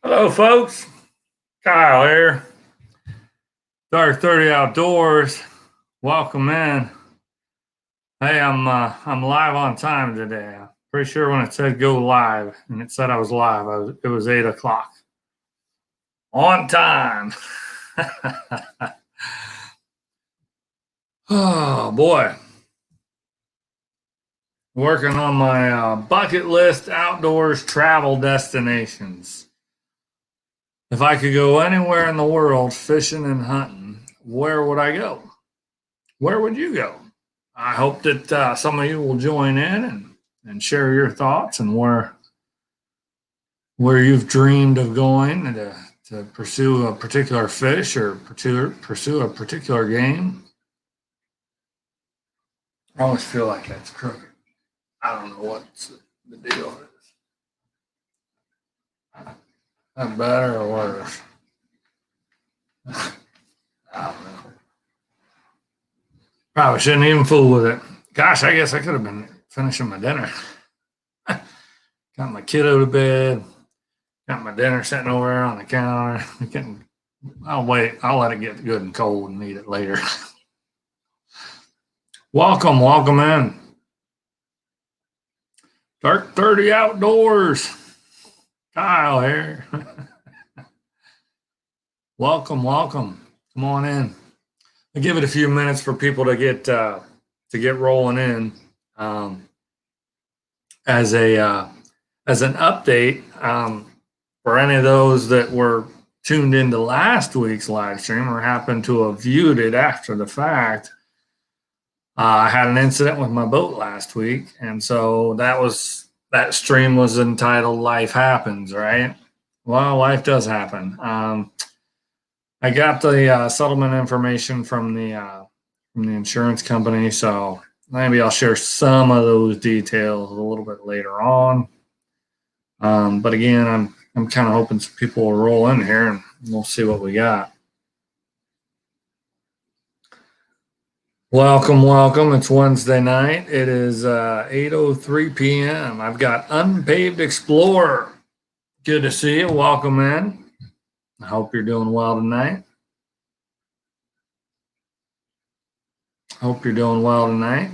Hello, folks. Kyle here. Dark 30 Outdoors. Welcome in. Hey, I'm live on time today. I'm pretty sure when it said go live and it said I was live, it was 8 o'clock. On time. Oh boy. Working on my bucket list outdoors travel destinations. If I could go anywhere in the world fishing and hunting, where would I go? Where would you go? I hope that some of you will join in and share your thoughts and where you've dreamed of going to pursue a particular fish or pursue a particular game. I always feel like that's crooked. I don't know what the deal is. That better or worse? I don't know. Probably shouldn't even fool with it. Gosh, I guess I could have been finishing my dinner. Got my kiddo to bed. Got my dinner sitting over there on the counter. I'll wait. I'll let it get good and cold and eat it later. Welcome in. Dark 30 Outdoors. Kyle here. Welcome. Come on in. I'll give it a few minutes for people to get rolling in. As an update, for any of those that were tuned into last week's live stream or happened to have viewed it after the fact, I had an incident with my boat last week, and so that stream was entitled "Life Happens," right? Well, life does happen. I got the settlement information from the insurance company, so maybe I'll share some of those details a little bit later on. But again, I'm kind of hoping some people will roll in here and we'll see what we got. Welcome. It's Wednesday night. It is 8:03 p.m. I've got Unpaved Explorer. Good to see you. Welcome in. I hope you're doing well tonight.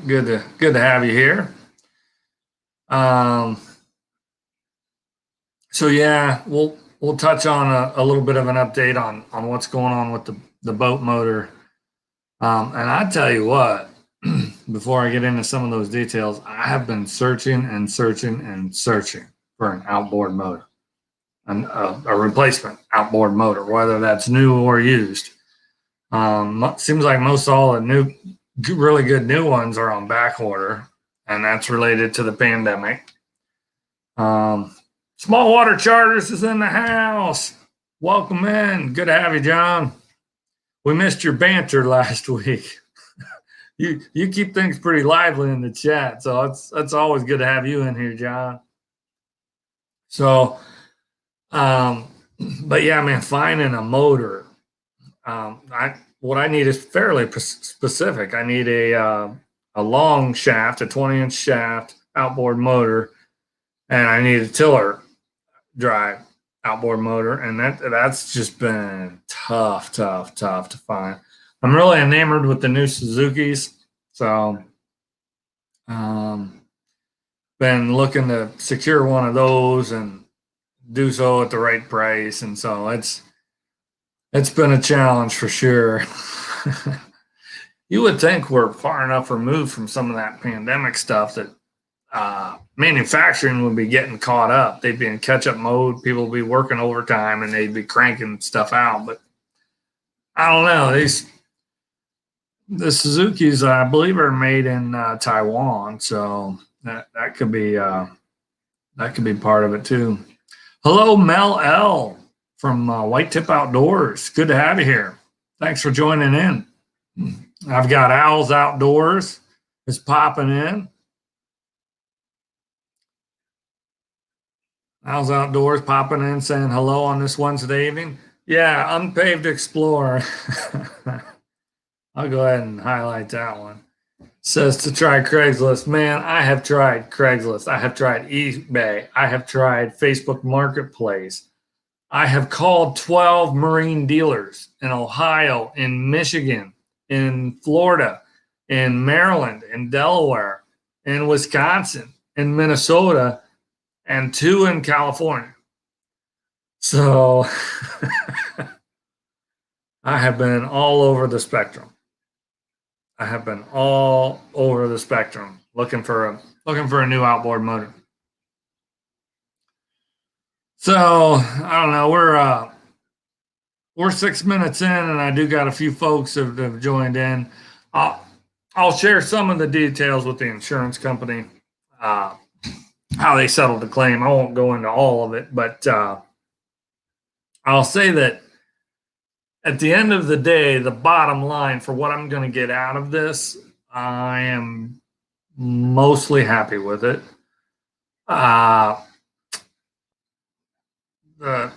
Good to have you here. So yeah, we'll touch on a little bit of an update on what's going on with the boat motor. And I tell you what, before I get into some of those details, I have been searching for an outboard motor, a replacement outboard motor, whether that's new or used. Seems like most all the really good new ones are on back order, and that's related to the pandemic. Small Water Charters is in the house. Welcome in. Good to have you, John. We missed your banter last week. You keep things pretty lively in the chat, so it's always good to have you in here, John. So, but yeah, man, finding a motor. What I need is fairly specific. I need a long shaft, a 20-inch shaft, outboard motor, and I need a tiller drive outboard motor, and that's just been tough to find. I'm really enamored with the new Suzukis, so been looking to secure one of those and do so at the right price, and so it's been a challenge for sure. You would think we're far enough removed from some of that pandemic stuff that manufacturing would be getting caught up. They'd be in catch-up mode. People would be working overtime and they'd be cranking stuff out. But I don't know. The Suzukis, I believe, are made in Taiwan, so that could be part of it too. Hello, Mel L from White Tip Outdoors. Good to have you here. Thanks for joining in. I've got Owls Outdoors is popping in. Owls Outdoors popping in saying hello on this Wednesday evening. Yeah, Unpaved Explorer. I'll go ahead and highlight that one. Says to try Craigslist. Man, I have tried Craigslist. I have tried eBay. I have tried Facebook Marketplace. I have called 12 marine dealers in Ohio, in Michigan, in Florida, in Maryland, in Delaware, in Wisconsin, in Minnesota, and 2 in California. So I have been all over the spectrum. I have been all over the spectrum looking for a new outboard motor. So I don't know. We're 6 minutes in, and I do got a few folks that have joined in. I'll, I'll share some of the details with the insurance company, uh, how they settled the claim. I won't go into all of it, but I'll say that at the end of the day, the bottom line for what I'm going to get out of this, I am mostly happy with it. Uh, the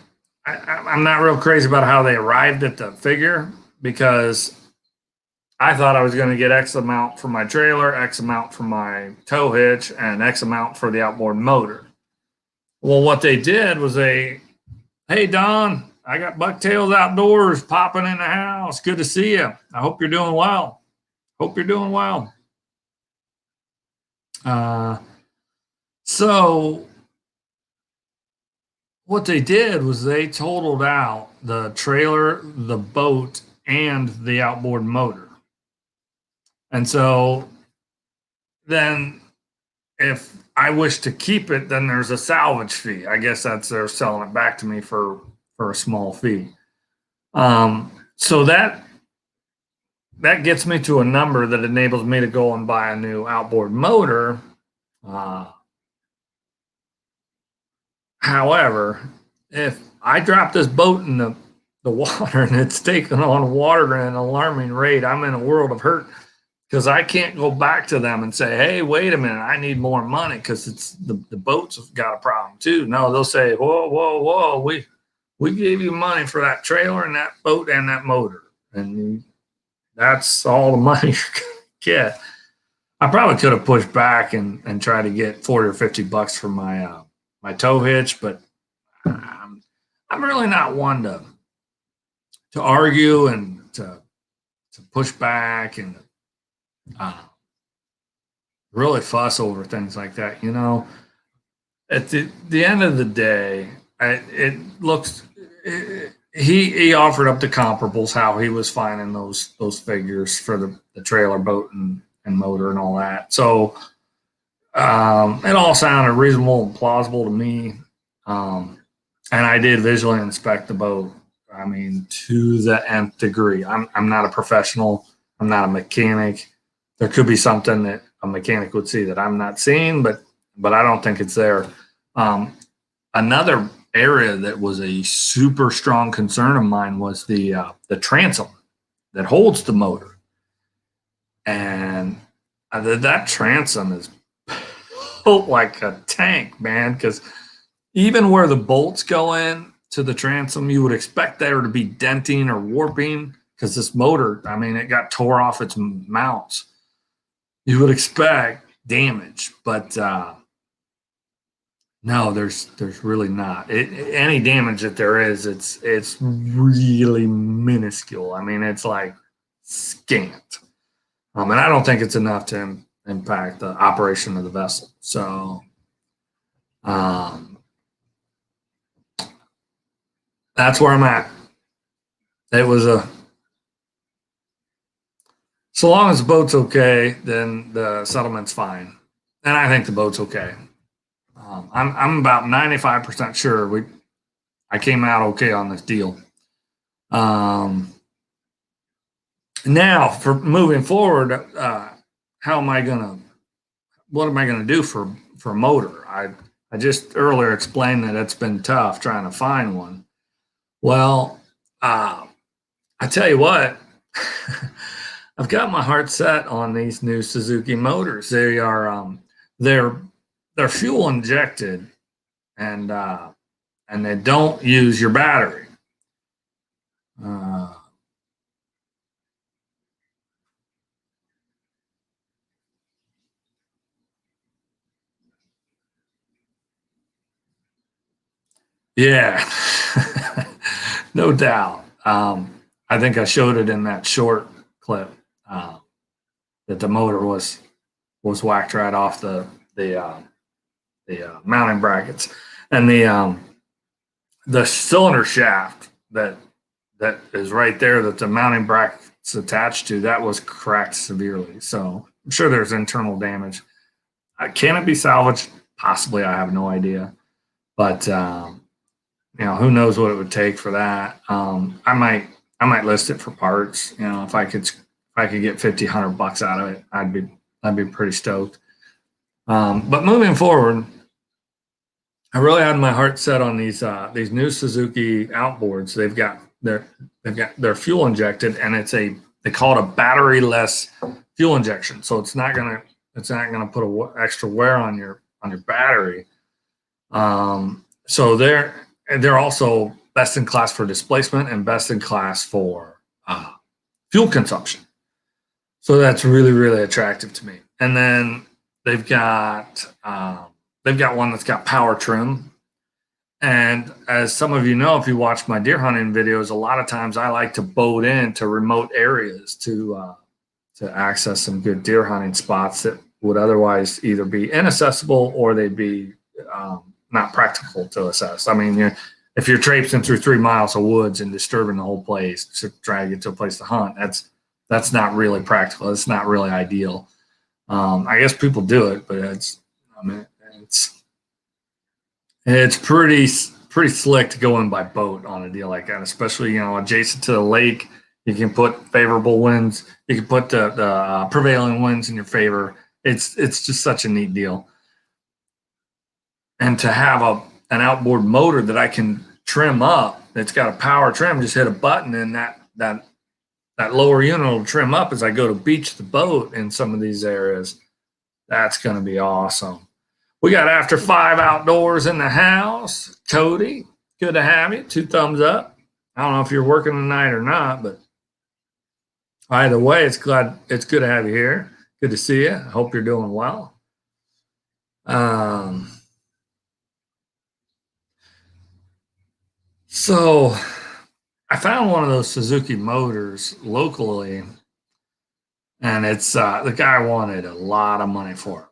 I'm not real crazy about how they arrived at the figure, because I thought I was going to get X amount for my trailer, X amount for my tow hitch, and X amount for the outboard motor. Well, what they did was hey, Don, I got Bucktails Outdoors popping in the house. Good to see you. I hope you're doing well. Hope you're doing well. So what they did was they totaled out the trailer, the boat, and the outboard motor. And so then if I wish to keep it, then there's a salvage fee. I guess they're selling it back to me for a small fee. So that gets me to a number that enables me to go and buy a new outboard motor. However, if I drop this boat in the water and it's taking on water at an alarming rate, I'm in a world of hurt, because I can't go back to them and say, hey, wait a minute, I need more money because it's the boat's got a problem too. No, they'll say, whoa, we gave you money for that trailer and that boat and that motor, and that's all the money you're gonna get. I probably could have pushed back and tried to get 40 or 50 bucks for my my tow hitch, but I'm really not one to argue and to push back and really fuss over things like that. At the end of the day, he offered up the comparables, how he was finding those figures for the trailer, boat, and motor and all that. So it all sounded reasonable and plausible to me. And I did visually inspect the boat. I mean, to the nth degree. I'm not a professional. I'm not a mechanic. There could be something that a mechanic would see that I'm not seeing, but I don't think it's there. Another area that was a super strong concern of mine was the transom that holds the motor, and that transom is built like a tank, man. Because even where the bolts go in to the transom, you would expect there to be denting or warping, because this motor, I mean, it got tore off its mounts. You would expect damage, but no, there's really not. Any damage that there is, it's really minuscule. I mean, it's like scant, and I don't think it's enough to impact the operation of the vessel. So, that's where I'm at. It was so long as the boat's okay, then the settlement's fine, and I think the boat's okay. I'm about 95% sure I came out okay on this deal. Now for moving forward, what am I gonna do for a motor? I just earlier explained that it's been tough trying to find one. Well, I tell you what, I've got my heart set on these new Suzuki motors. They are they're fuel injected, and they don't use your battery. Yeah, No doubt. I think I showed it in that short clip that the motor was whacked right off the mounting brackets, and the cylinder shaft that is right there that the mounting bracket's attached to, that was cracked severely. So I'm sure there's internal damage. Can it be salvaged? Possibly. I have no idea. But who knows what it would take for that. I might list it for parts. If I could get 50-100 bucks out of it, I'd be pretty stoked. But moving forward, I really had my heart set on these new Suzuki outboards. They've got their fuel injected, and they call it a battery-less fuel injection. So it's not gonna put extra wear on your battery. So they're also best in class for displacement and best in class for fuel consumption. So that's really, really attractive to me. And then they've got one that's got power trim. And as some of you know, if you watch my deer hunting videos, a lot of times I like to boat into remote areas to access some good deer hunting spots that would otherwise either be inaccessible or they'd be not practical to assess. I mean, if you're traipsing through 3 miles of woods and disturbing the whole place to try to get to a place to hunt, that's not really practical. It's not really ideal. I guess people do it, but it's pretty slick to go in by boat on a deal like that, especially adjacent to the lake. You can put favorable winds. You can put the prevailing winds in your favor. It's just such a neat deal. And to have an outboard motor that I can trim up, that's got a power trim, just hit a button and that lower unit will trim up as I go to beach the boat in some of these areas. That's going to be awesome. We got After 5 Outdoors in the house. Cody, good to have you. 2 thumbs up. I don't know if you're working tonight or not, but either way, it's good to have you here. Good to see you. I hope you're doing well. So I found one of those Suzuki motors locally, and it's the guy wanted a lot of money for it.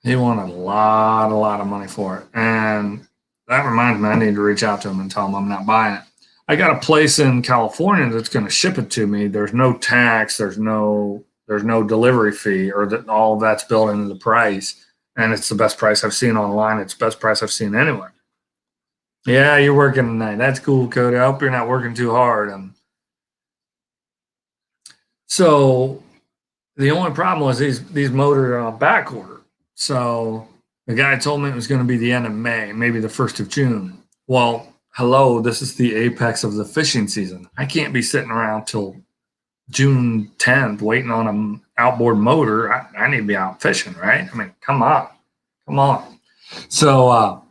He wanted a lot of money for it. And that reminds me, I need to reach out to him and tell him I'm not buying it. I got a place in California that's going to ship it to me. There's no tax, there's no delivery fee, or that all of that's built into the price. And it's the best price I've seen online. It's the best price I've seen anywhere. Yeah, you're working tonight. That's cool, Cody. I hope you're not working too hard. So the only problem was these motors are on back order. So the guy told me it was going to be the end of May, maybe the 1st of June. Well, hello, this is the apex of the fishing season. I can't be sitting around till June 10th waiting on an outboard motor. I need to be out fishing, right? I mean, come on. So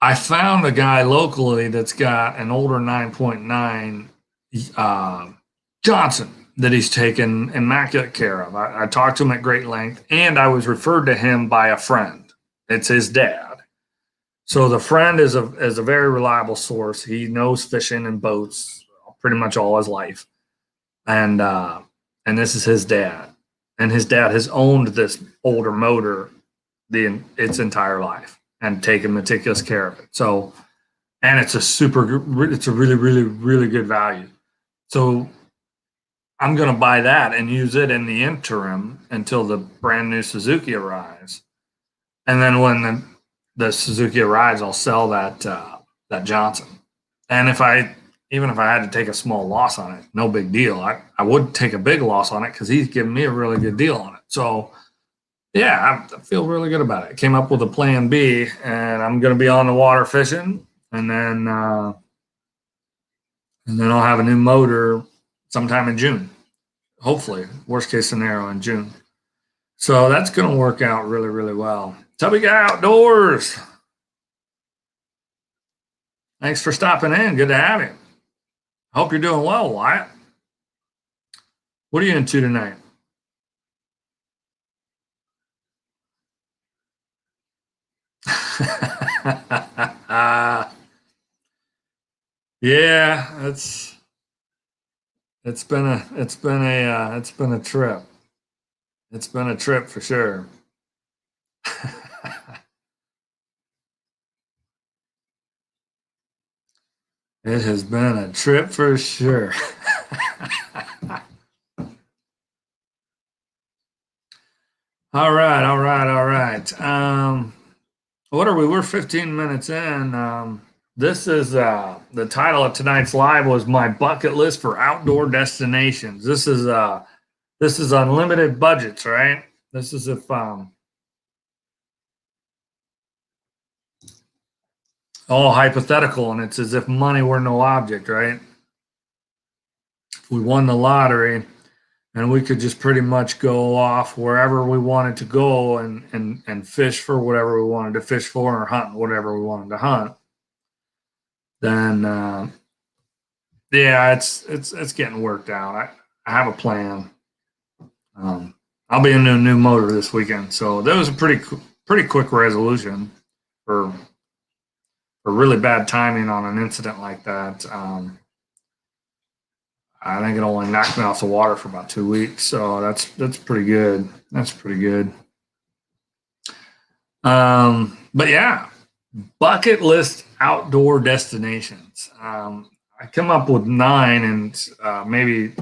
I found a guy locally that's got an older 9.9 Johnson that he's taken immaculate care of. I talked to him at great length, and I was referred to him by a friend. It's his dad. So the friend is a very reliable source. He knows fishing and boats pretty much all his life, and this is his dad, and his dad has owned this older motor its entire life and taken meticulous care of it. So, and it's a really, really, really good value. So I'm going to buy that and use it in the interim until the brand new Suzuki arrives. And then when the Suzuki arrives, I'll sell that Johnson. And even if I had to take a small loss on it, no big deal. I would take a big loss on it because he's giving me a really good deal on it. So yeah, I feel really good about it. Came up with a plan B, and I'm going to be on the water fishing, and then I'll have a new motor sometime in June. Hopefully, worst case scenario in June. So that's going to work out really, really well. Tubby Guy Outdoors. Thanks for stopping in. Good to have you. Hope you're doing well, Wyatt. What are you into tonight? Yeah, it's been a trip. It's been a trip for sure. It has been a trip for sure. All right, all right, all right. What are we? We're 15 minutes in. This is the title of tonight's live was my bucket list for outdoor destinations. This is unlimited budgets, right? This is if all hypothetical, and it's as if money were no object, right? If we won the lottery and we could just pretty much go off wherever we wanted to go and fish for whatever we wanted to fish for or hunt whatever we wanted to hunt, then yeah, it's getting worked out. I have a plan. Um, I'll be in a new motor this weekend, so that was a pretty quick resolution for for really bad timing on an incident like that. I think it only knocked me off the water for about 2 weeks, so that's pretty good. That's pretty good. But yeah, bucket list outdoor destinations. I come up with nine, and maybe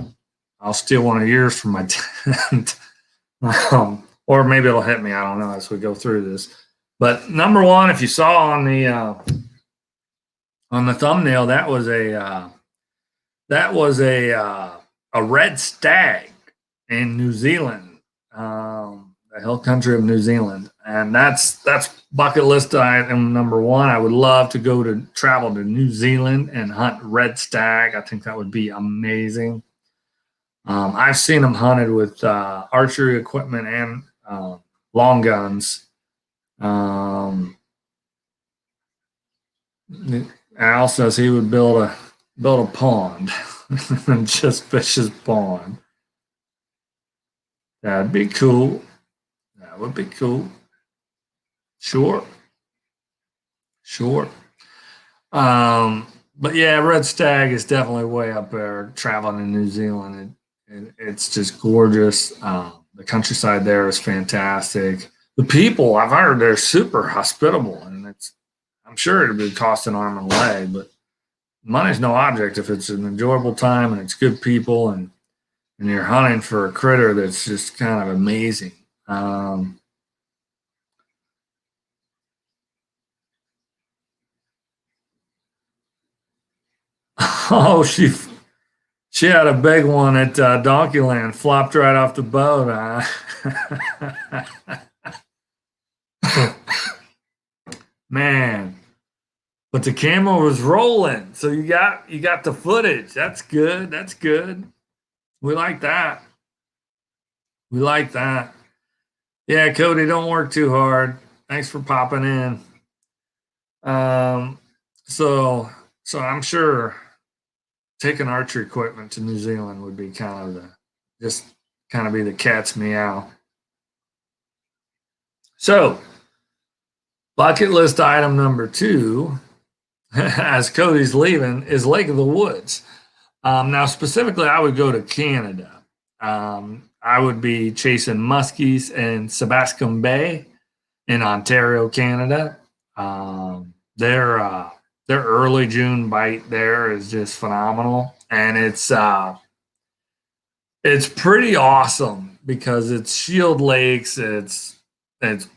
I'll steal one of yours from my tent, or maybe it'll hit me. I don't know as we go through this. But number one, if you saw on the thumbnail, that was a red stag in New Zealand, the hill country of New Zealand, and that's bucket list item number one. I would love to go to travel to New Zealand and hunt red stag. I think that would be amazing. I've seen them hunted with archery equipment and long guns. Um, Al says he would build a pond and just fish his pond. That'd be cool. That would be cool. Sure, sure. But yeah, red stag is definitely way up there. Traveling in New Zealand, it's just gorgeous. The countryside there is fantastic. The people I've heard they're super hospitable, and it's I'm sure it'd be cost an arm and a leg, but money's no object if it's an enjoyable time and it's good people and you're hunting for a critter that's just kind of amazing. Um, oh, she had a big one at Donkeyland, flopped right off the boat. Man, but the camera was rolling, so you got the footage. That's good. That's good. We like that. We like that. Yeah, Cody, don't work too hard. Thanks for popping in. Um, so so I'm sure taking archery equipment to New Zealand would be kind of the just kind of be the cat's meow. So bucket list item number two, as Cody's leaving, is Lake of the Woods. Now, specifically, I would go to Canada. I would be chasing muskies in Sebascom Bay in Ontario, Canada. Their early June bite there is just phenomenal, and it's pretty awesome because it's shield lakes, it's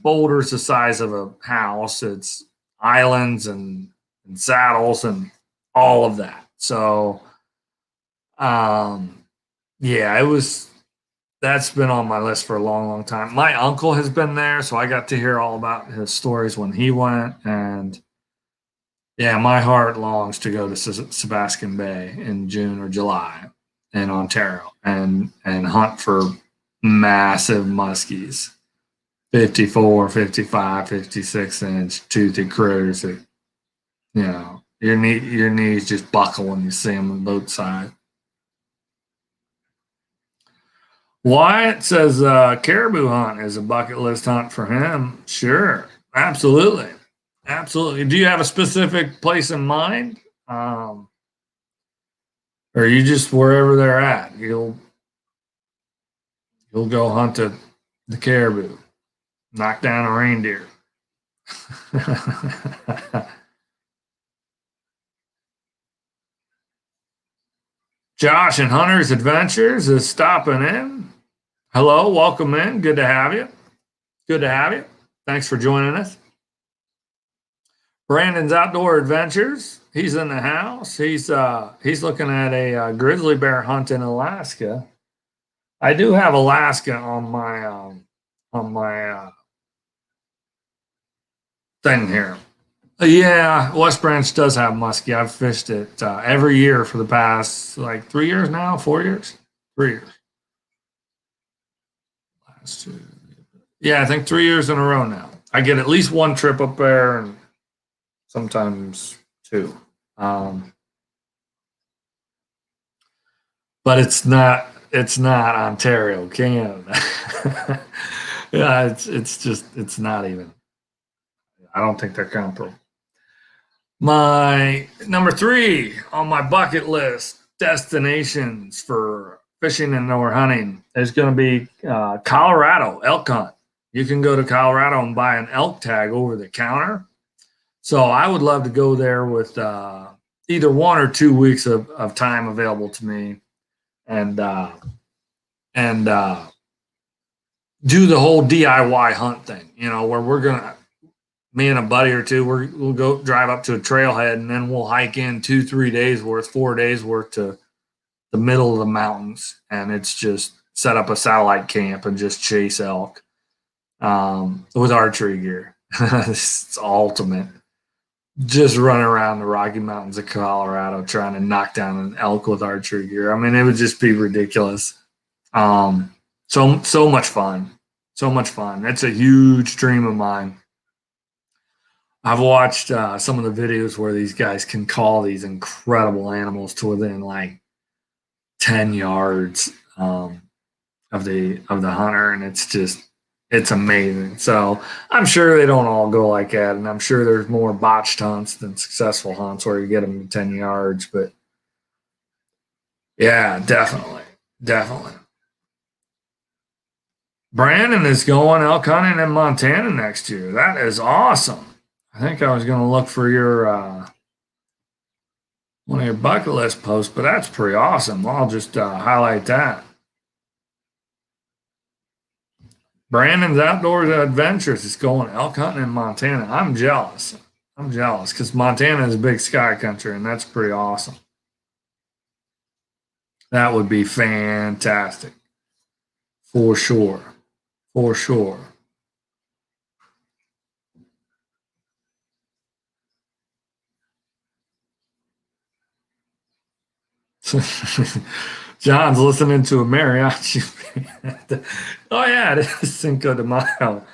boulders the size of a house, it's islands and saddles and all of that. So um, yeah, it was that's been on my list for a long, long time. My uncle has been there, so I got to hear all about his stories when he went, and yeah, my heart longs to go to Sebascom Bay in June or July in Ontario and hunt for massive muskies, 54, 55, 56 inch toothy critters that your knees just buckle when you see them on both sides. Wyatt says caribou hunt is a bucket list hunt for him. Sure, absolutely, absolutely. Do you have a specific place in mind? or you just wherever they're at, you'll go hunt the caribou, knock down a reindeer. Josh and Hunter's Adventures is stopping in. Hello, welcome in. Good to have you. Good to have you. Thanks for joining us. Brandon's Outdoor Adventures. He's in the house. He's looking at a grizzly bear hunt in Alaska. I do have Alaska on my thing here. Yeah, West Branch does have muskie. I've fished it every year for the past like 3 years now, 4 years, 3 years. Last two. Yeah, I think 3 years in a row now. I get at least one trip up there, and sometimes two. But it's not Ontario, Canada. Yeah, it's not even. I don't think they're comparable. My number 3 on my bucket list destinations for fishing and or hunting is going to be Colorado elk hunt. You can go to Colorado and buy an elk tag over the counter. So I would love to go there with either 1 or 2 weeks of time available to me, and do the whole DIY hunt thing. You know, where me and a buddy or two, we'll go drive up to a trailhead, and then we'll hike in 2-3 days worth, 4 days worth to the middle of the mountains, and it's just set up a satellite camp and just chase elk with archery gear. It's ultimate. Just run around the Rocky Mountains of Colorado trying to knock down an elk with archery gear. I mean, it would just be ridiculous. So much fun. So much fun. It's a huge dream of mine. I've watched some of the videos where these guys can call these incredible animals to within like 10 yards of the hunter, and it's amazing. So I'm sure they don't all go like that, and I'm sure there's more botched hunts than successful hunts where you get them to 10 yards. But yeah, definitely. Brandon is going elk hunting in Montana next year. That is awesome. I think I was going to look for your one of your bucket list posts, but that's pretty awesome. I'll just highlight that. Brandon's Outdoors Adventures is going elk hunting in Montana. I'm jealous because Montana is a big sky country, and that's pretty awesome. That would be fantastic. For sure. For sure. John's listening to a mariachi. Oh yeah, it is Cinco de Mayo.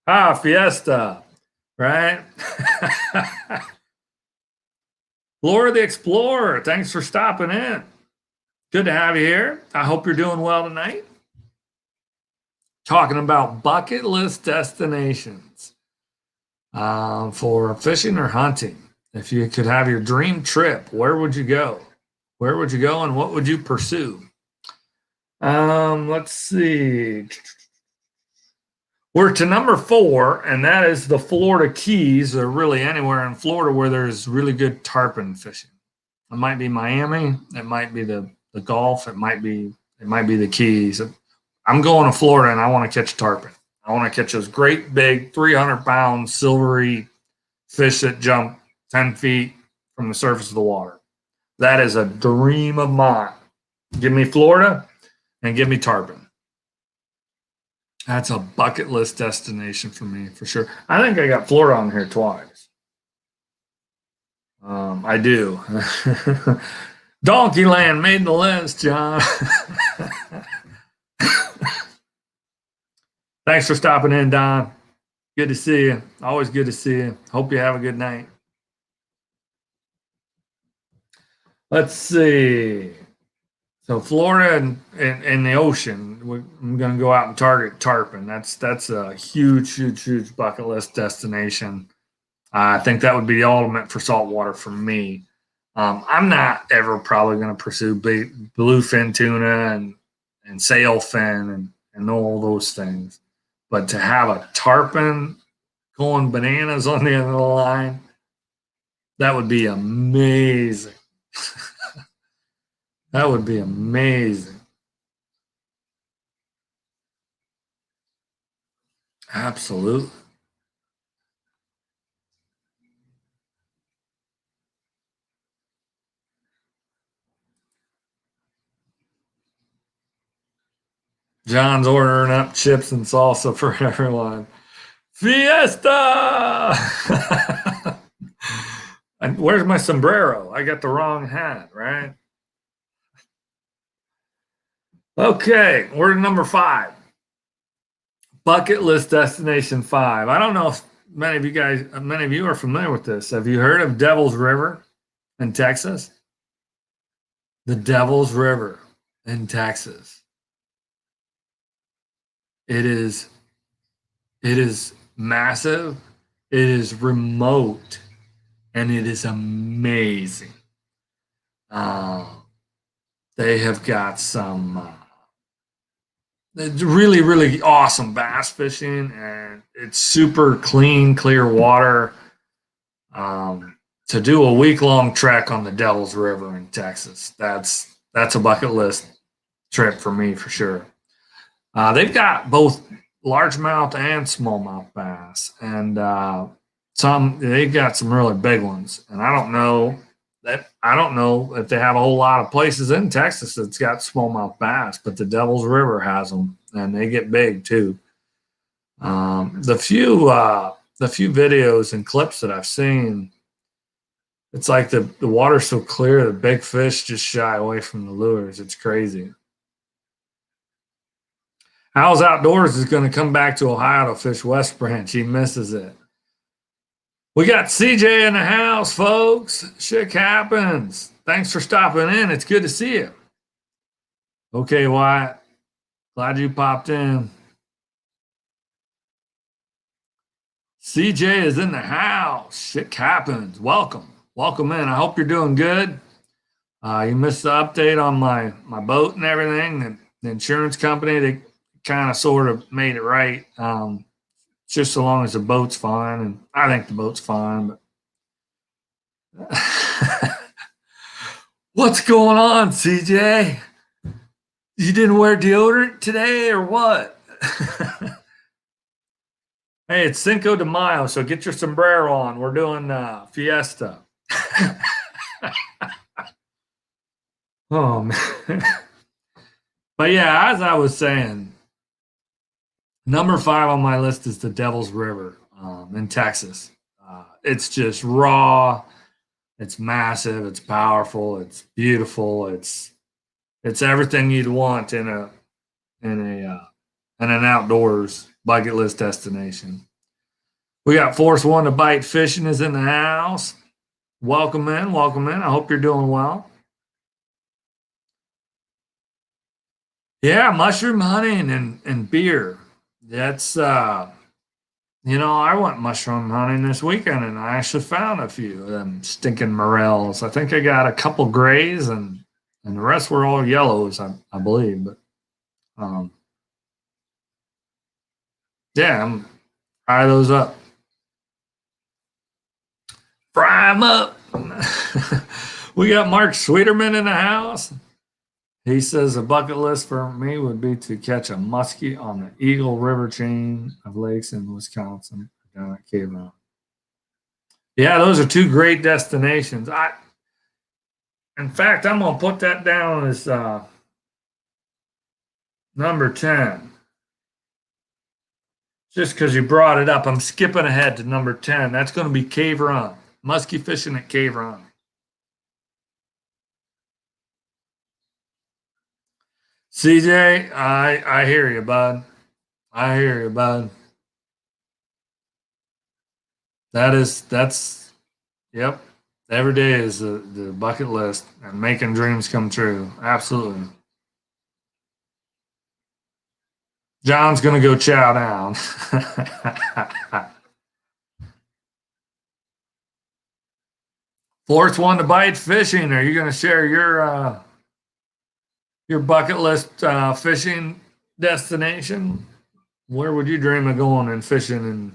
Ah, fiesta, right? Laura the Explorer, thanks for stopping in. Good to have you here. I hope you're doing well tonight. Talking about bucket list destinations for fishing or hunting. If you could have your dream trip, where would you go? Where would you go, and what would you pursue? Let's see. We're to number 4, and that is the Florida Keys, or really anywhere in Florida where there's really good tarpon fishing. It might be Miami, it might be the Gulf, it might be the Keys. I'm going to Florida, and I want to catch tarpon. I want to catch those great big 300-pound silvery fish that jump 10 feet from the surface of the water. That is a dream of mine. Give me Florida and give me tarpon. That's a bucket list destination for me, for sure. I think I got Florida on here twice. I do. Donkey Land made the list, John. Thanks for stopping in, Don. Good to see you. Always good to see you. Hope you have a good night. Let's see. So Florida and the ocean, I'm going to go out and target tarpon. That's a huge bucket list destination. I think that would be the ultimate for saltwater for me. I'm not ever probably going to pursue bluefin tuna and sailfin and all those things. But to have a tarpon going bananas on the end of the line, that would be amazing. That would be amazing. Absolutely. John's ordering up chips and salsa for everyone. Fiesta! And where's my sombrero? I got the wrong hat, right? Okay, we're to number 5. Bucket list destination 5. I don't know if many of you are familiar with this. Have you heard of Devil's River in Texas? The Devil's River in Texas. It is massive, it is remote, and it is amazing. They have got some really, really awesome bass fishing, and it's super clean, clear water. To do a week-long trek on the Devil's River in Texas, that's a bucket list trip for me for sure. They've got both largemouth and smallmouth bass, and they've got some really big ones. And I don't know if they have a whole lot of places in Texas that's got smallmouth bass, but the Devil's River has them, and they get big too. The few videos and clips that I've seen, it's like the water's so clear, the big fish just shy away from the lures. It's crazy. How's Outdoors is going to come back to Ohio to fish West Branch. He misses it. We got CJ in the house, folks. Shit happens. Thanks for stopping in. It's good to see you. Okay, Wyatt. Glad you popped in. CJ is in the house. Shit happens. Welcome. Welcome in. I hope you're doing good. You missed the update on my boat and everything. The insurance company, they kind of sort of made it right. Just so long as the boat's fine, and I think the boat's fine. But what's going on, CJ? You didn't wear deodorant today, or what? Hey, it's Cinco de Mayo, so get your sombrero on. We're doing fiesta. Oh man. But yeah, as I was saying, number 5 on my list is the Devil's River in Texas. It's just raw. It's massive. It's powerful. It's beautiful. It's everything you'd want in an outdoors bucket list destination. We got Force One to Bite Fishing is in the house. Welcome in. Welcome in. I hope you're doing well. Yeah, mushroom hunting and beer. That's I went mushroom hunting this weekend, and I actually found a few of them stinking morels. I think I got a couple grays, and the rest were all yellows, I believe. But yeah, fry those up. Fry them up. We got Mark Sweeterman in the house. He says a bucket list for me would be to catch a muskie on the Eagle River chain of lakes in Wisconsin down at Cave Run. Yeah, those are 2 great destinations. In fact, I'm going to put that down as number 10. Just because you brought it up, I'm skipping ahead to number 10. That's going to be Cave Run. Muskie fishing at Cave Run. CJ, I hear you, bud. I hear you, bud. Yep. Every day is the bucket list and making dreams come true. Absolutely. John's gonna go chow down. Fourth one to bite, fishing. Are you going to share your bucket list fishing destination? Where would you dream of going and fishing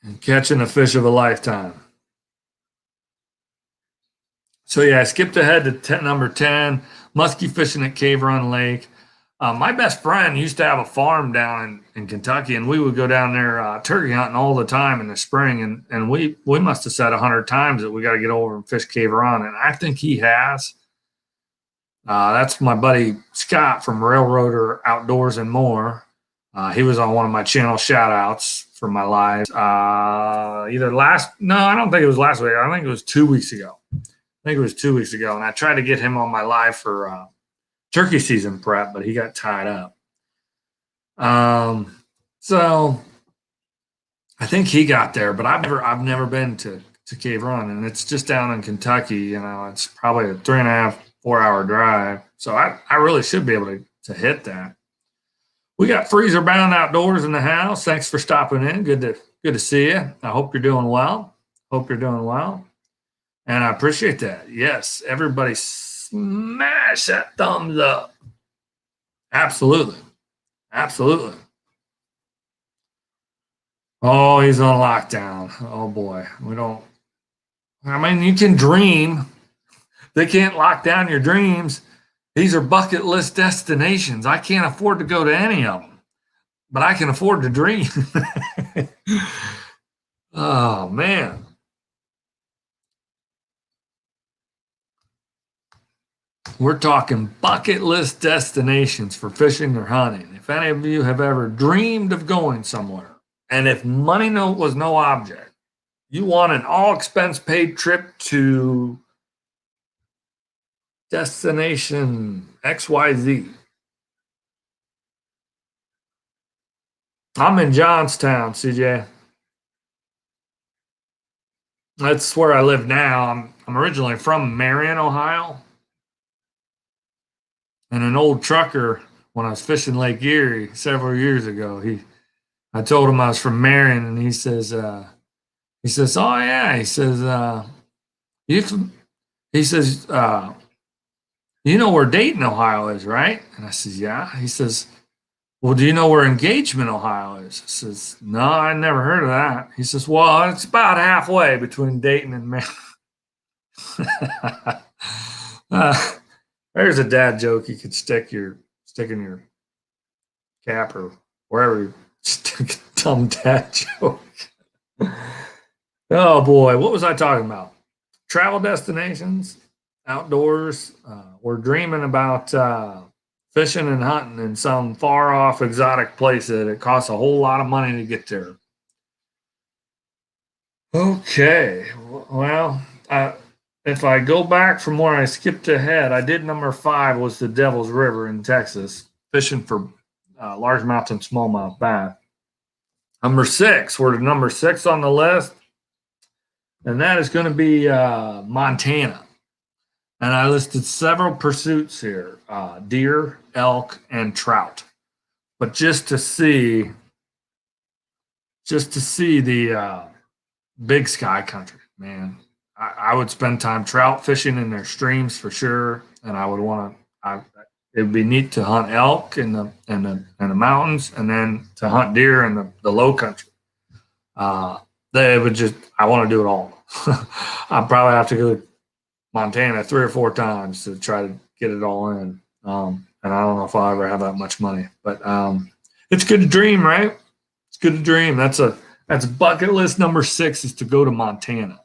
and catching a fish of a lifetime? So yeah, I skipped ahead to number 10, muskie fishing at Cave Run Lake. My best friend used to have a farm down in Kentucky, and we would go down there turkey hunting all the time in the spring. And we must have said 100 times that we got to get over and fish Cave Run, and I think he has. That's my buddy Scott from Railroader Outdoors and More. He was on one of my channel shout outs for my lives. Either no, I don't think it was last week. I think it was 2 weeks ago. And I tried to get him on my live for turkey season prep, but he got tied up. So I think he got there, but I've never been to Cave Run, and it's just down in Kentucky. You know, it's probably a 3.5, 4 hour drive. So I really should be able to hit that. We got Freezer Bound Outdoors in the house. Thanks for stopping in. Good to see you. I hope you're doing well. And I appreciate that. Yes, everybody smash that thumbs up. Absolutely. Oh, he's on lockdown. Oh boy. You can dream. They can't lock down your dreams. These are bucket list destinations. I can't afford to go to any of them, but I can afford to dream. Oh man. We're talking bucket list destinations for fishing or hunting. If any of you have ever dreamed of going somewhere, and if money was no object, you want an all expense paid trip to destination XYZ. I'm in Johnstown, CJ. That's where I live now. I'm originally from Marion, Ohio. And an old trucker, when I was fishing Lake Erie several years ago, I told him I was from Marion, and he says, "Oh yeah," you, he says, "You know where Dayton, Ohio is, right?" And I says, "Yeah." He says, "Well, do you know where Engagement, Ohio is?" I says, "No, I never heard of that." He says, "Well, it's about halfway between Dayton and Marion." There's a dad joke you could stick in your cap or wherever you stick a dumb dad joke. Oh boy, what was I talking about? Travel destinations, outdoors. We're dreaming about fishing and hunting in some far off exotic place that it costs a whole lot of money to get there. Okay, well, if I go back from where I skipped ahead, I did number 5 was the Devil's River in Texas, fishing for largemouth and smallmouth bass. Number 6, we're to number 6 on the list, and that is going to be Montana. And I listed several pursuits here: deer, elk, and trout. But just to see the big sky country, man. I would spend time trout fishing in their streams for sure, and I would want to. It would be neat to hunt elk in the mountains, and then to hunt deer in the low country. They would just. I want to do it all. I probably have to go to Montana 3 or 4 times to try to get it all in. And I don't know if I'll ever have that much money, but it's good to dream, right? It's good to dream. That's bucket list number 6 is to go to Montana.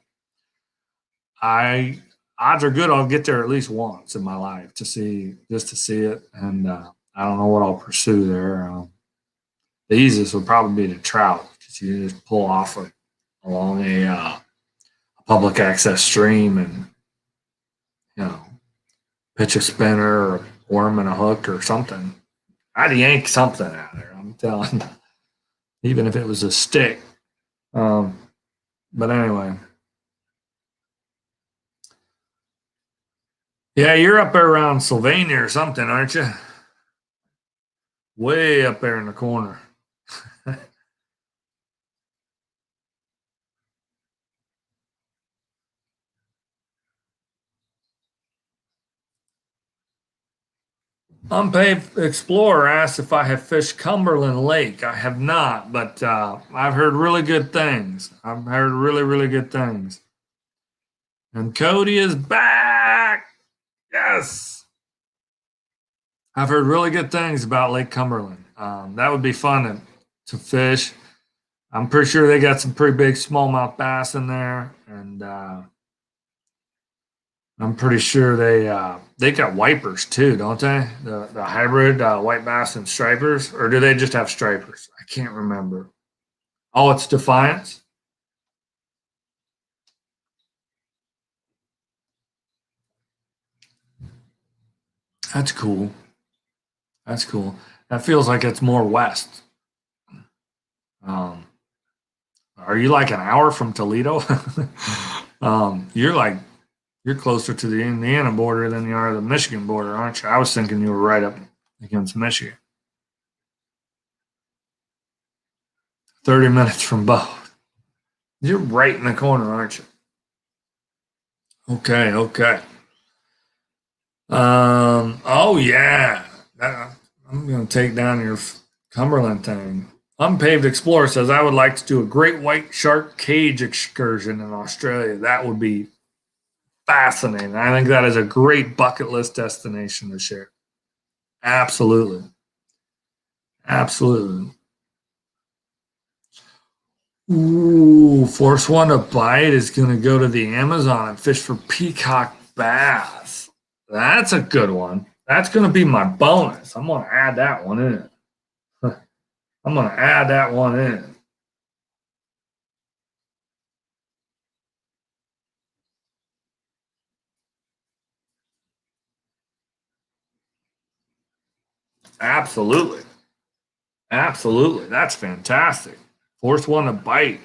Odds are good I'll get there at least once in my life to see it, and I don't know what I'll pursue there. The easiest would probably be the trout, because you just pull off along a public access stream and pitch a spinner or a worm and a hook or something. I'd yank something out of there. I'm telling you, even if it was a stick. But anyway. Yeah, you're up there around Sylvania or something, aren't you? Way up there in the corner. Unpaid Explorer asked if I have fished Cumberland Lake. I have not, but I've heard really good things. I've heard really, really good things. And Cody is back. Yes. I've heard really good things about Lake Cumberland. That would be fun to fish. I'm pretty sure they got some pretty big smallmouth bass in there, and I'm pretty sure they got wipers too, don't they? The hybrid white bass and stripers, or do they just have stripers? I can't remember. Oh, it's Defiance. That's cool. That's cool. That feels like it's more west. Um, are you like an hour from Toledo? You're closer to the Indiana border than you are the Michigan border, aren't you? I was thinking you were right up against Michigan. 30 minutes from both. You're right in the corner, aren't you? Okay, okay. Oh yeah. I'm gonna take down your Cumberland thing. Unpaved Explorer says I would like to do a great white shark cage excursion in Australia. That would be fascinating. I think that is a great bucket list destination to share. Absolutely. Absolutely. Ooh, force one to bite is going to go to the Amazon and fish for peacock bass. That's a good one. That's going to be my bonus. I'm going to add that one in. I'm going to add that one in. Absolutely. Absolutely. That's fantastic. Force one to bite.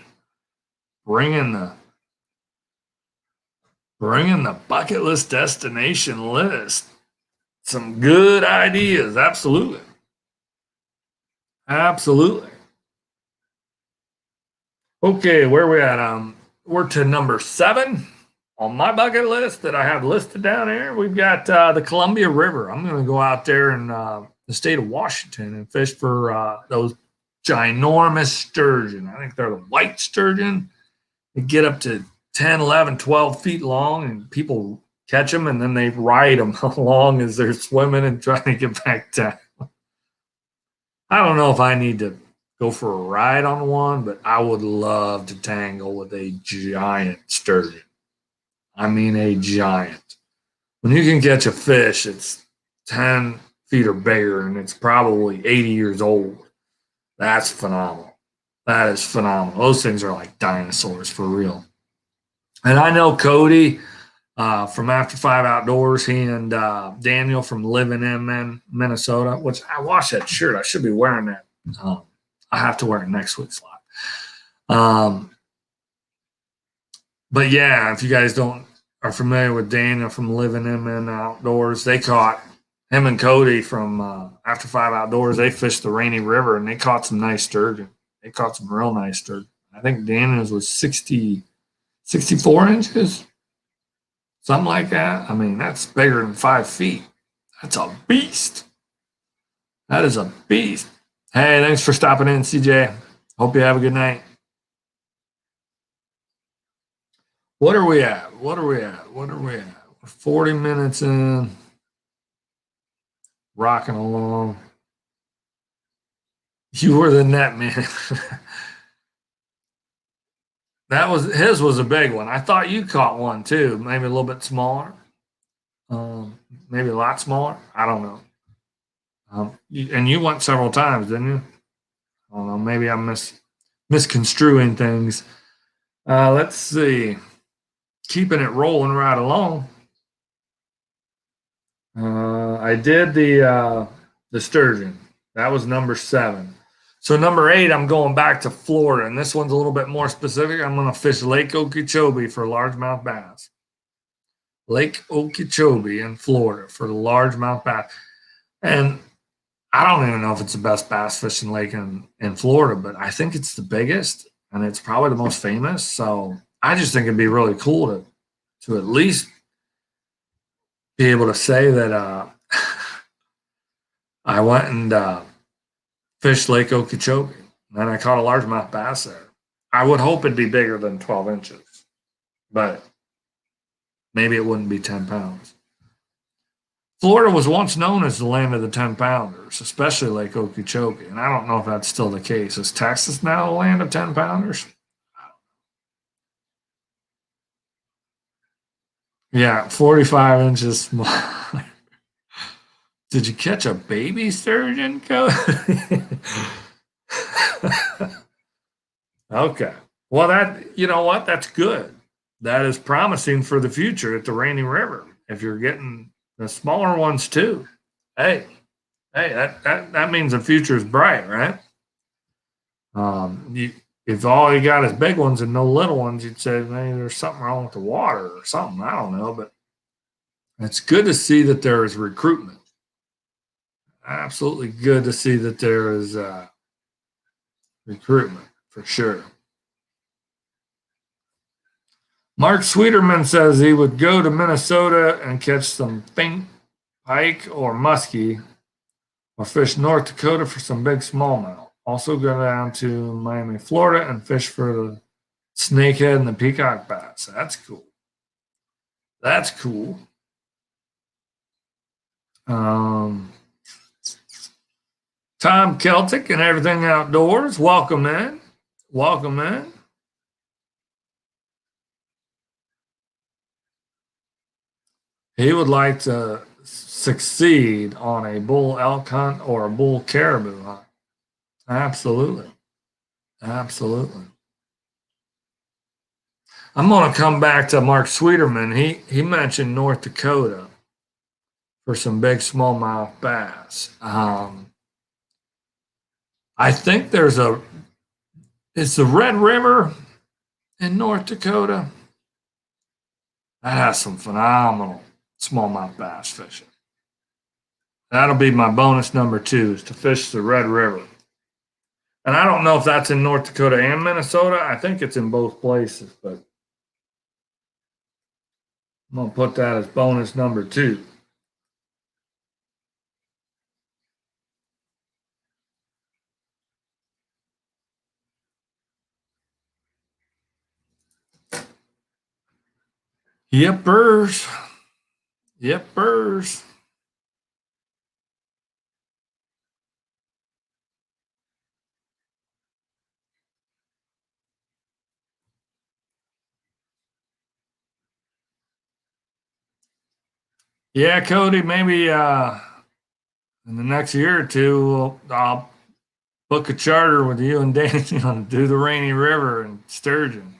Bringing the bringing the bucket list destination list. Some good ideas. Absolutely. Absolutely. Okay, where are we at? We're to number 7 on my bucket list that I have listed down here. We've got the Columbia River. I'm going to go out there in the state of Washington and fish for those ginormous sturgeon. I think they're the white sturgeon. They get up to 10, 11, 12 feet long, and people catch them and then they ride them along as they're swimming and trying to get back down. I don't know if I need to go for a ride on one, but I would love to tangle with a giant sturgeon. I mean, a giant. When you can catch a fish, it's 10 feet or bigger and it's probably 80 years old. That's phenomenal. That is phenomenal. Those things are like dinosaurs for real. And I know Cody from After Five Outdoors, he and Daniel from Living in Minnesota, which I washed that shirt. I should be wearing that. I have to wear it next week's live. But yeah, if you guys don't are familiar with Daniel from Living in Outdoors, they caught him and Cody from After Five Outdoors. They fished the Rainy River and they caught some nice sturgeon. They caught some real nice sturgeon. I think Daniel's was 64 inches, something like that. I mean, that's bigger than 5 feet. That's a beast. That is a beast. Hey, thanks for stopping in, CJ. Hope you have a good night. What are we at? What are we at? What are we at? We're 40 minutes in, rocking along. You were the net man. That was his was a big one. I thought you caught one too, maybe a little bit smaller, maybe a lot smaller. I don't know. And you went several times, didn't you? I don't know. Maybe I'm misconstruing things. Let's see. Keeping it rolling right along. I did the sturgeon. That was number 7. So number 8, I'm going back to Florida, and this one's a little bit more specific. I'm going to fish Lake Okeechobee for largemouth bass. Lake Okeechobee in Florida for largemouth bass, and I don't even know if it's the best bass fishing lake in Florida, but I think it's the biggest and it's probably the most famous. So I just think it'd be really cool to at least be able to say that I went and fished Lake Okeechobee, and I caught a largemouth bass there. I would hope it'd be bigger than 12 inches, but maybe it wouldn't be 10 pounds. Florida was once known as the land of the 10 pounders, especially Lake Okeechobee. And I don't know if that's still the case. Is Texas now the land of 10 pounders? Yeah, 45 inches small. Did you catch a baby sturgeon, Cody? Okay. Well, you know what? That's good. That is promising for the future at the Rainy River. If you're getting the smaller ones too, hey, that means the future is bright, right? If all you got is big ones and no little ones, you'd say maybe there's something wrong with the water or something. I don't know, but it's good to see that there is recruitment. Absolutely good to see that there is recruitment for sure. Mark Sweeterman says he would go to Minnesota and catch some pink pike or muskie, or fish North Dakota for some big smallmouth. Also go down to Miami, Florida, and fish for the snakehead and the peacock bass. That's cool. That's cool. Tom Celtic and Everything Outdoors. Welcome in. Welcome in. He would like to succeed on a bull elk hunt or a bull caribou hunt. Absolutely. Absolutely. I'm going to come back to Mark Sweeterman. He mentioned North Dakota for some big smallmouth bass. I think it's the Red River in North Dakota. That has some phenomenal smallmouth bass fishing. That'll be my bonus number 2 is to fish the Red River. And I don't know if that's in North Dakota and Minnesota. I think it's in both places, but I'm going to put that as bonus number 2. Yippers. Yippers. Yeah, Cody, maybe in the next year or two, I'll book a charter with you and Danny to do the Rainy River and sturgeon.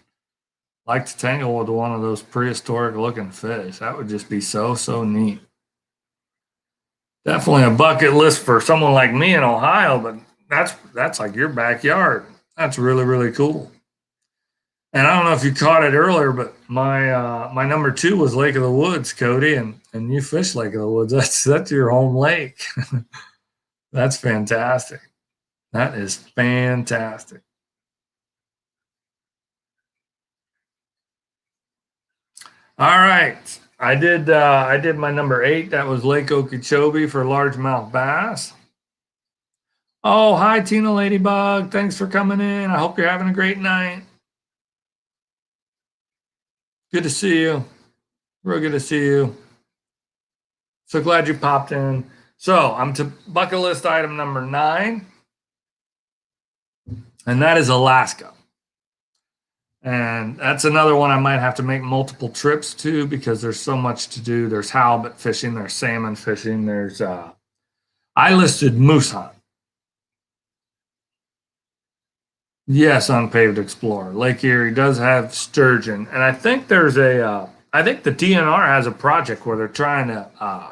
Like to tangle with one of those prehistoric looking fish. That would just be so neat. Definitely a bucket list for someone like me in Ohio, but that's like your backyard. That's really cool. And I don't know if you caught it earlier, but my number 2 was Lake of the Woods, Cody, and you fish Lake of the Woods. That's your home lake. That's fantastic. That is fantastic. All right. I did my number 8. That was Lake Okeechobee for largemouth bass. Oh, hi Tina Ladybug. Thanks for coming in. I hope you're having a great night. Good to see you. Real good to see you. So glad you popped in. So I'm to bucket list item number 9, and that is Alaska. And that's another one I might have to make multiple trips to because there's so much to do. There's halibut fishing, there's salmon fishing, there's I listed moose hunt. Yes, Unpaved Explorer. Lake Erie does have sturgeon, and I think there's I think the DNR has a project where they're trying to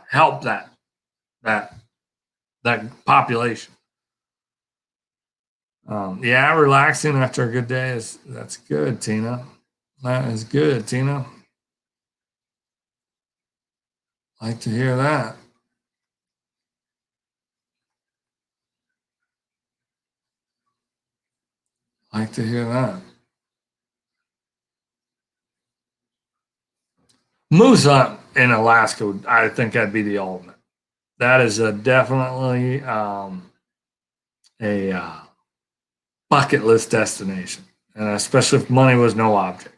help that population. Yeah, relaxing after a good day that's good, Tina. That is good, Tina. Like to hear that. Like to hear that. Moose hunt in Alaska, I think that'd be the ultimate. that is definitely a bucket list destination, and especially if money was no object.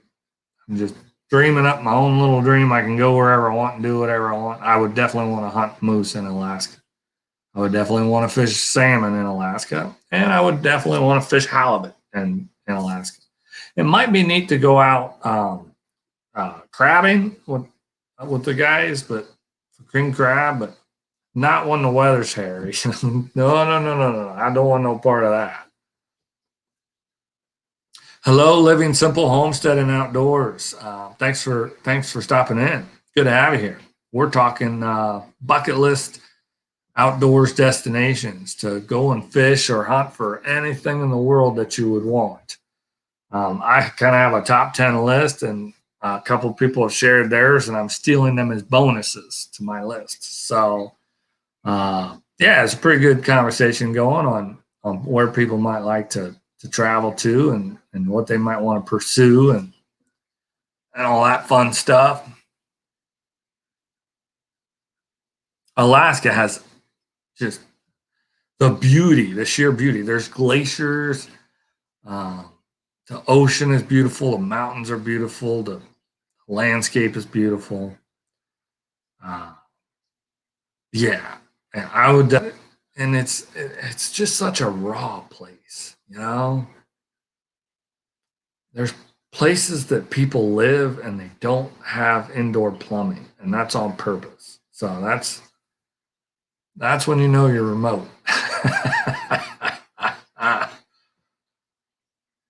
I'm just dreaming up my own little dream. I can go wherever I want and do whatever I want. I would definitely want to hunt moose in Alaska. I would definitely want to fish salmon in Alaska, and I would definitely want to fish halibut in Alaska. It might be neat to go out crabbing with the guys, but for king crab, but not when the weather's hairy. No, no, no, no, no. I don't want no part of that. Hello, Living Simple Homestead and Outdoors. Thanks for stopping in. Good to have you here. We're talking bucket list outdoors destinations to go and fish or hunt for anything in the world that you would want. I kind of have a top 10 list, and a couple of people have shared theirs, and I'm stealing them as bonuses to my list. So, yeah, it's a pretty good conversation going on where people might like to travel to and what they might want to pursue and all that fun stuff. Alaska has just the beauty, the sheer beauty. There's glaciers. Uh, the ocean is beautiful. The mountains are beautiful. The landscape is beautiful. Uh, yeah, and I would, and it's just such a raw place, you know. There's places that people live and they don't have indoor plumbing, and that's on purpose. So that's when you know you're remote.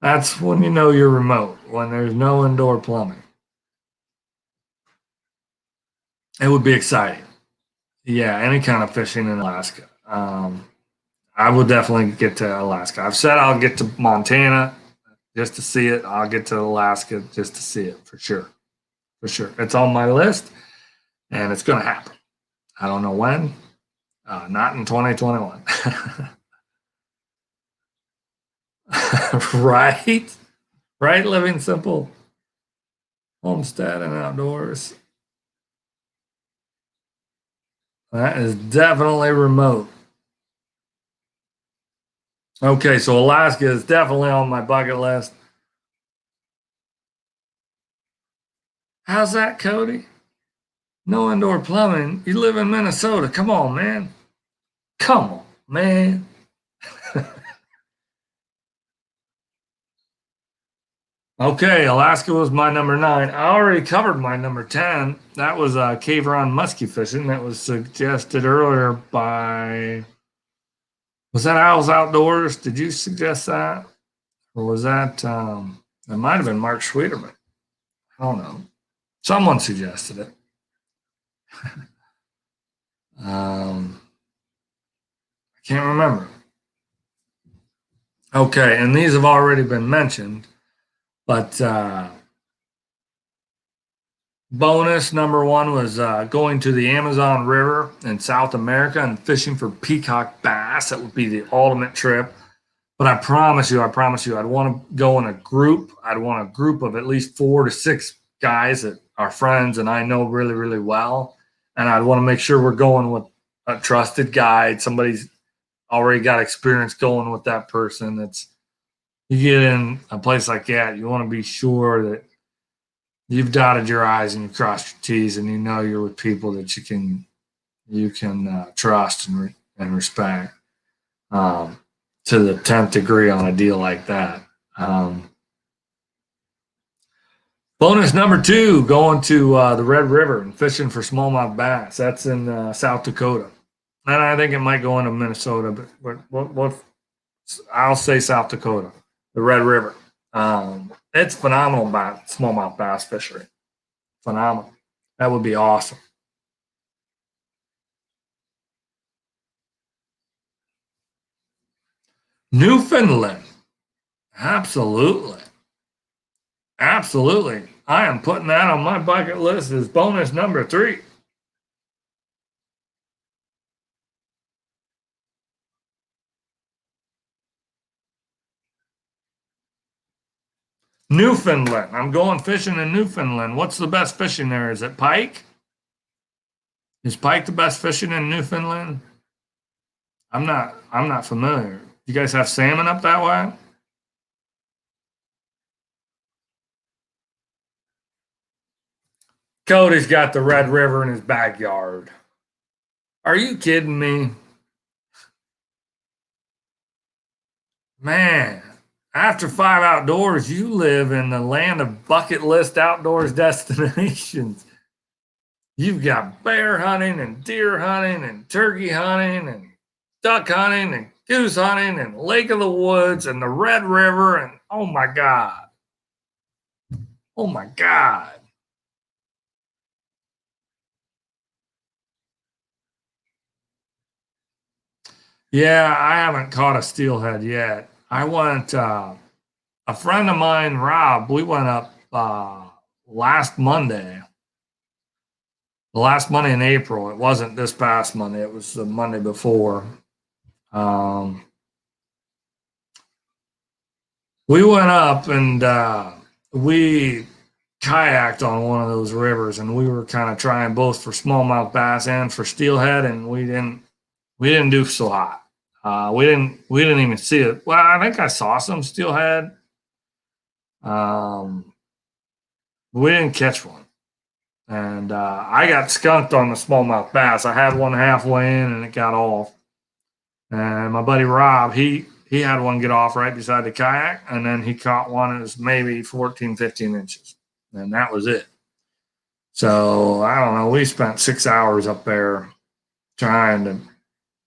That's when you know you're remote, when there's no indoor plumbing. It would be exciting. Yeah, any kind of fishing in Alaska. I will definitely get to Alaska. I've said I'll get to Montana just to see it. I'll get to Alaska just to see it for sure. For sure. It's on my list and it's going to happen. I don't know when, not in 2021. Right? Right? Living simple, homestead, and outdoors. That is definitely remote. Okay, so Alaska is definitely on my bucket list. How's that, Cody? No indoor plumbing. You live in Minnesota. Come on, man. Come on, man. Okay, Alaska was my number 9. I already covered my number 10. That was cave run muskie fishing. That was suggested earlier by, was that Owls Outdoors? Did you suggest that? Or was that, it might have been Mark Schwederman. I don't know. Someone suggested it. I can't remember. Okay, and these have already been mentioned, but bonus number 1 was going to the Amazon River in South America and fishing for peacock bass. That would be the ultimate trip. But I promise you, I'd want to go in a group. I'd want a group of at least 4 to 6 guys that are friends and I know really, really well. And I'd want to make sure we're going with a trusted guide. Somebody's already got experience going with that person. That's, you get in a place like that, you want to be sure that you've dotted your I's and you crossed your T's, and you know you're with people that you can trust and respect to the 10th degree on a deal like that. Bonus number 2, going to the Red River and fishing for smallmouth bass. That's in South Dakota, and I think it might go into Minnesota, but what I'll say South Dakota, the Red River. It's phenomenal smallmouth bass fishery. Phenomenal. That would be awesome. Newfoundland. Absolutely. Absolutely. I am putting that on my bucket list as bonus number 3. Newfoundland. I'm going fishing in Newfoundland. What's the best fishing there? Is it pike? Is pike the best fishing in Newfoundland? I'm not familiar. You guys have salmon up that way? Cody's got the Red River in his backyard. Are you kidding me? Man, after five outdoors, you live in the land of bucket list outdoors destinations. You've got bear hunting and deer hunting and turkey hunting and duck hunting and goose hunting and Lake of the Woods and the Red River and oh my God. Oh my God. Yeah, I haven't caught a steelhead yet. I went, a friend of mine, Rob, we went up last Monday, the last Monday in April. It wasn't this past Monday, it was the Monday before. Um, we went up and we kayaked on one of those rivers, and we were kind of trying both for smallmouth bass and for steelhead, and we didn't do so hot. We didn't even see it. Well, I think I saw some steelhead. Um, we didn't catch one, and I got skunked on the smallmouth bass. I had one halfway in, and it got off. And my buddy Rob, he had one get off right beside the kayak, and then he caught one that was maybe 14, 15 inches, and that was it. So I don't know. We spent 6 hours up there trying to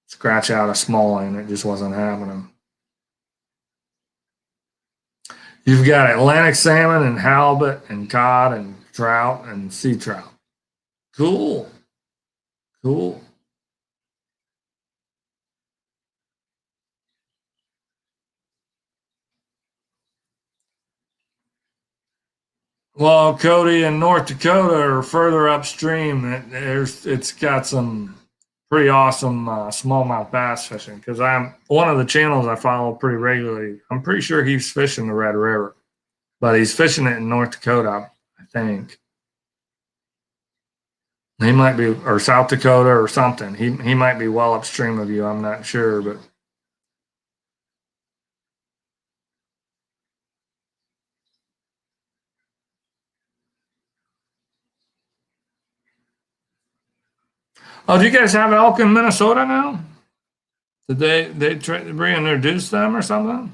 scratch out a smallie, and it just wasn't happening. You've got Atlantic salmon and halibut and cod and trout and sea trout. Cool, cool. Well, Cody and North Dakota are further upstream. It's got some pretty awesome smallmouth bass fishing because I'm one of the channels I follow pretty regularly. I'm pretty sure he's fishing the Red River, but he's fishing it in North Dakota, I think. He might be, or South Dakota or something. He might be well upstream of you. I'm not sure, but oh, do you guys have elk in Minnesota now? Did they try to reintroduce them or something?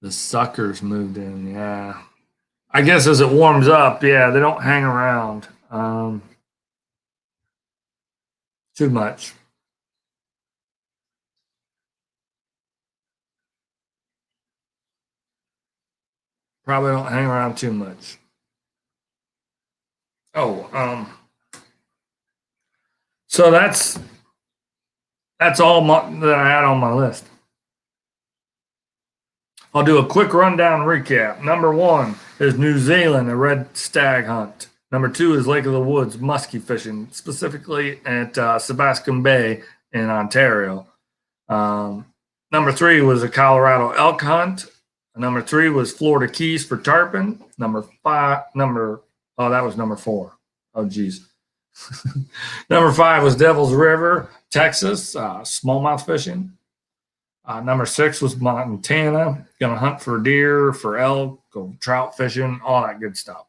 The suckers moved in, yeah. I guess as it warms up, yeah, they don't hang around too much. Probably don't hang around too much. Oh, so that's all that I had on my list. I'll do a quick rundown recap. Number one is New Zealand, a red stag hunt. Number two is Lake of the Woods, muskie fishing, specifically at Sebascom Bay in Ontario. Um, Number three was a Colorado elk hunt. Number three was Florida Keys for tarpon. Oh, that was number four. Oh, geez. Number five was Devil's River, Texas, smallmouth fishing. Number six was Montana, gonna hunt for deer, for elk, go trout fishing, all that good stuff.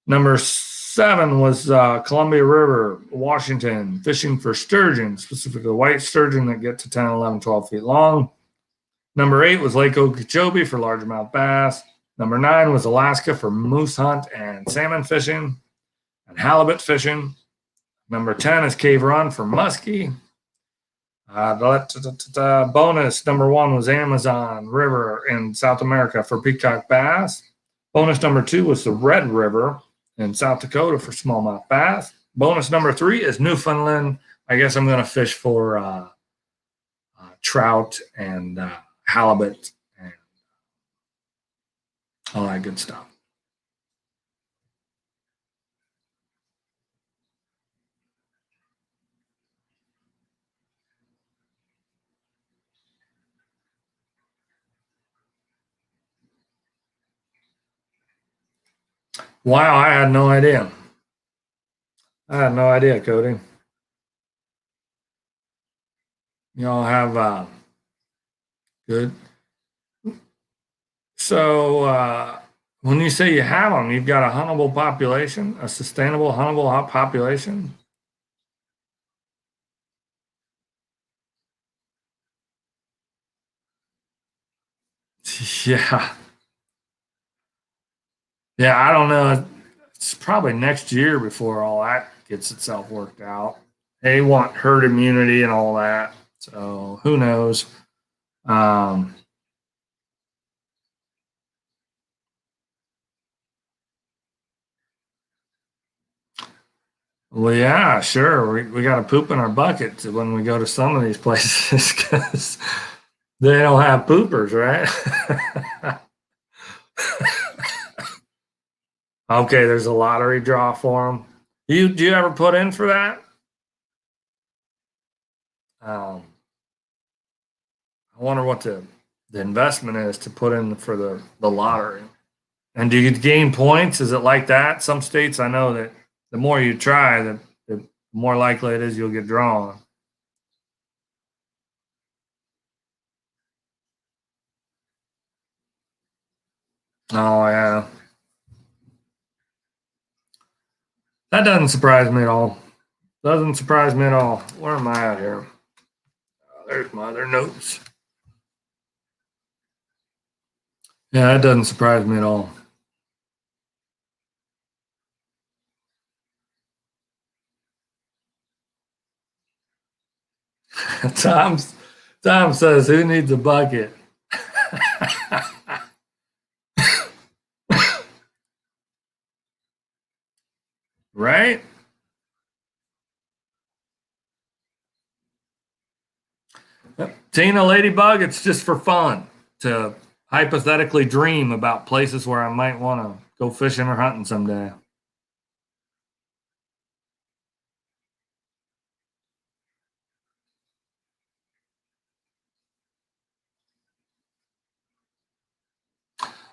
Number seven was Columbia River, Washington, fishing for sturgeon, specifically white sturgeon that get to 10, 11, 12 feet long. Number eight was Lake Okeechobee for largemouth bass. Number nine was Alaska for moose hunt and salmon fishing and halibut fishing. Number 10 is Cave Run for muskie. Bonus number one was Amazon River in South America for peacock bass. Bonus number two was the Red River in South Dakota for smallmouth bass. Bonus number three is Newfoundland. I guess I'm going to fish for trout and halibut and all that good stuff. Wow, I had no idea. I had no idea, Cody. Y'all have good. So when you say you have them, you've got a huntable population, a sustainable huntable population. Yeah, yeah. I don't know. It's probably next year before all that gets itself worked out. They want herd immunity and all that. So who knows? Um, well, yeah, sure. We got to poop in our bucket when we go to some of these places because they don't have poopers, right? Okay, there's a lottery draw for them. Do you ever put in for that? Um, I wonder what the investment is to put in for the lottery. And do you gain points? Is it like that? Some states I know that the more you try, the more likely it is you'll get drawn. Oh yeah, that doesn't surprise me at all. Doesn't surprise me at all. Where am I at here? There's my other notes. Yeah, that doesn't surprise me at all. Tom Tom says, "Who needs a bucket?" Right? Yep. Tina Ladybug, it's just for fun to hypothetically dream about places where I might want to go fishing or hunting someday.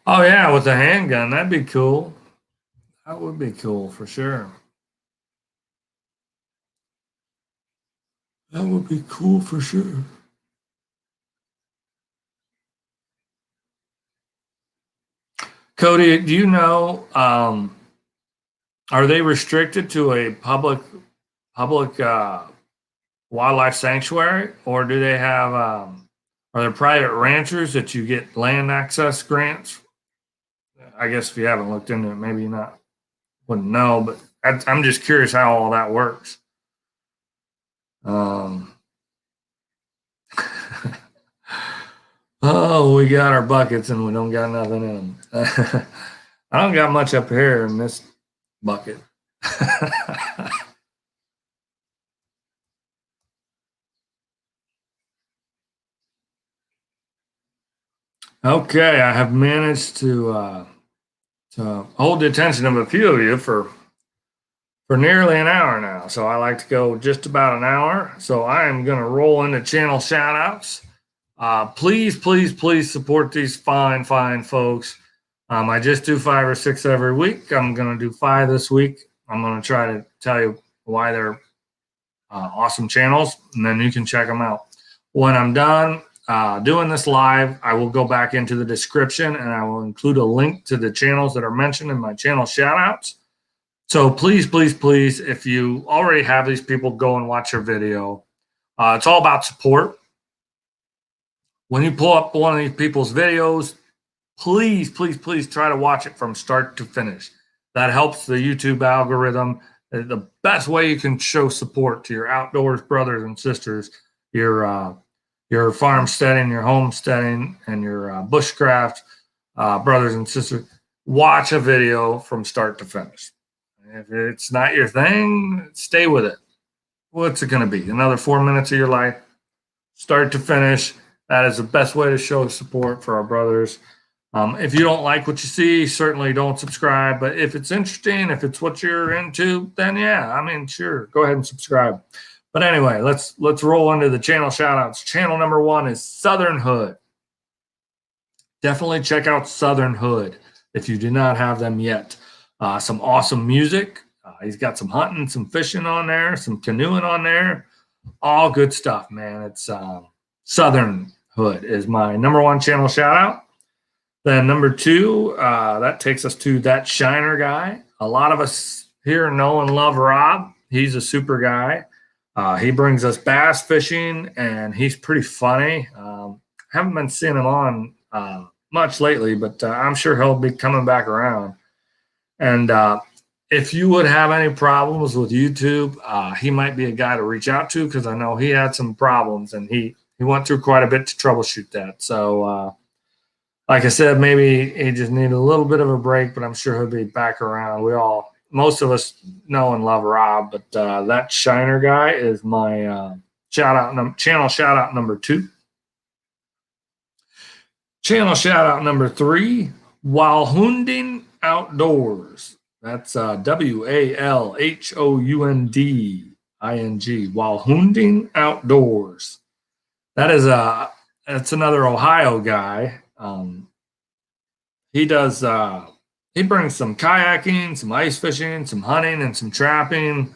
Oh yeah, with a handgun, that'd be cool. That would be cool for sure. That would be cool for sure. Cody, do you know? Are they restricted to a public wildlife sanctuary, or do they have? Are there private ranchers that you get land access grants? I guess if you haven't looked into it, maybe you not wouldn't know. But I'm just curious how all that works. Um, oh, we got our buckets and we don't got nothing in them. I don't got much up here in this bucket. Okay, I have managed to hold the attention of a few of you for nearly an hour now. So I like to go just about an hour. So I am going to roll into channel shout outs. Please, please, please support these fine, fine folks. I just do 5 or 6 every week. I'm going to do 5 this week. I'm going to try to tell you why they're awesome channels, and then you can check them out. When I'm done doing this live, I will go back into the description and I will include a link to the channels that are mentioned in my channel shout outs. So please, please, please, if you already have these people, go and watch their video. It's all about support. When you pull up one of these people's videos, please, please, please try to watch it from start to finish. That helps the YouTube algorithm. The best way you can show support to your outdoors brothers and sisters, your farmsteading, your homesteading, and your bushcraft brothers and sisters, watch a video from start to finish. If it's not your thing, stay with it. What's it going to be? Another 4 minutes of your life, start to finish. That is the best way to show support for our brothers. If you don't like what you see, certainly don't subscribe. But if it's interesting, if it's what you're into, then yeah, I mean, sure, go ahead and subscribe. But anyway, let's roll into the channel shout outs. Channel number 1 is Southern Hood. Definitely check out Southern Hood if you do not have them yet. some awesome music. He's got some hunting, some fishing on there, some canoeing on there. All good stuff, man. It's Southern Hood is my number one channel shout out. Then number two, that takes us to That Shiner Guy. A lot of us here know and love Rob. He's a super guy. He brings us bass fishing, and he's pretty funny. Haven't been seeing him on much lately, but I'm sure he'll be coming back around. And if you would have any problems with YouTube, he might be a guy to reach out to, because I know he had some problems, and he went through quite a bit to troubleshoot that. So, like I said, maybe he just needed a little bit of a break, but I'm sure he'll be back around. Most of us know and love Rob, but That Shiner Guy is my channel shout out number two. Channel shout out number three, Walhounding Outdoors. That's WALHOUNDING. Walhounding Outdoors. That's another Ohio guy. He brings some kayaking, some ice fishing, some hunting, and some trapping.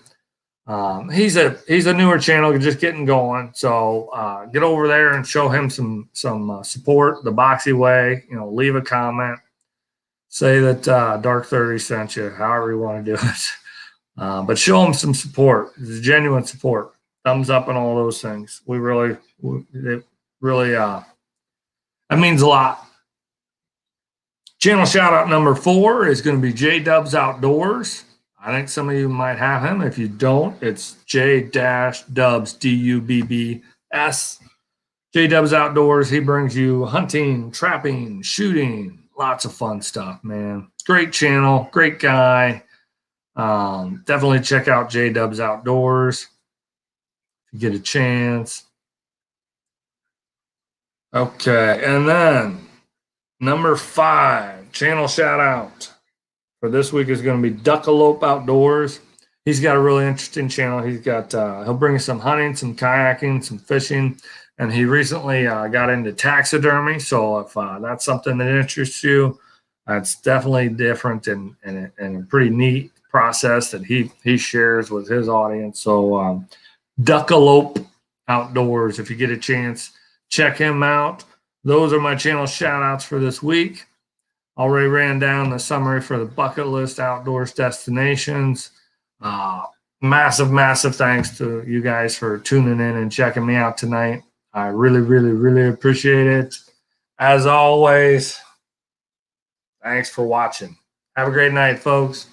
He's a newer channel, just getting going. So get over there and show him some support the Boxy way. Leave a comment, say that Dark 30 sent you, however you want to do it. But show him some support. It's genuine support. Thumbs up and all those things. It really that means a lot. Channel shout out number four is going to be J Dubs Outdoors. I think some of you might have him. If you don't, it's J-Dubs, DUBBS. J Dubs Outdoors. He brings you hunting, trapping, shooting, lots of fun stuff, man. Great channel, great guy. Definitely check out J Dubs Outdoors if you get a chance. Okay, and then number five, channel shout out for this week is going to be Duckalope Outdoors. He's got a really interesting channel. He'll bring you some hunting, some kayaking, some fishing, and he recently got into taxidermy. So if that's something that interests you, it's definitely different and a pretty neat process that he shares with his audience. So Duckalope Outdoors, if you get a chance, check him out. Those are my channel shout outs for this week. Already ran down the summary for the bucket list outdoors destinations. Massive thanks to you guys for tuning in and checking me out tonight. I really appreciate it. As always, thanks for watching. Have a great night, folks.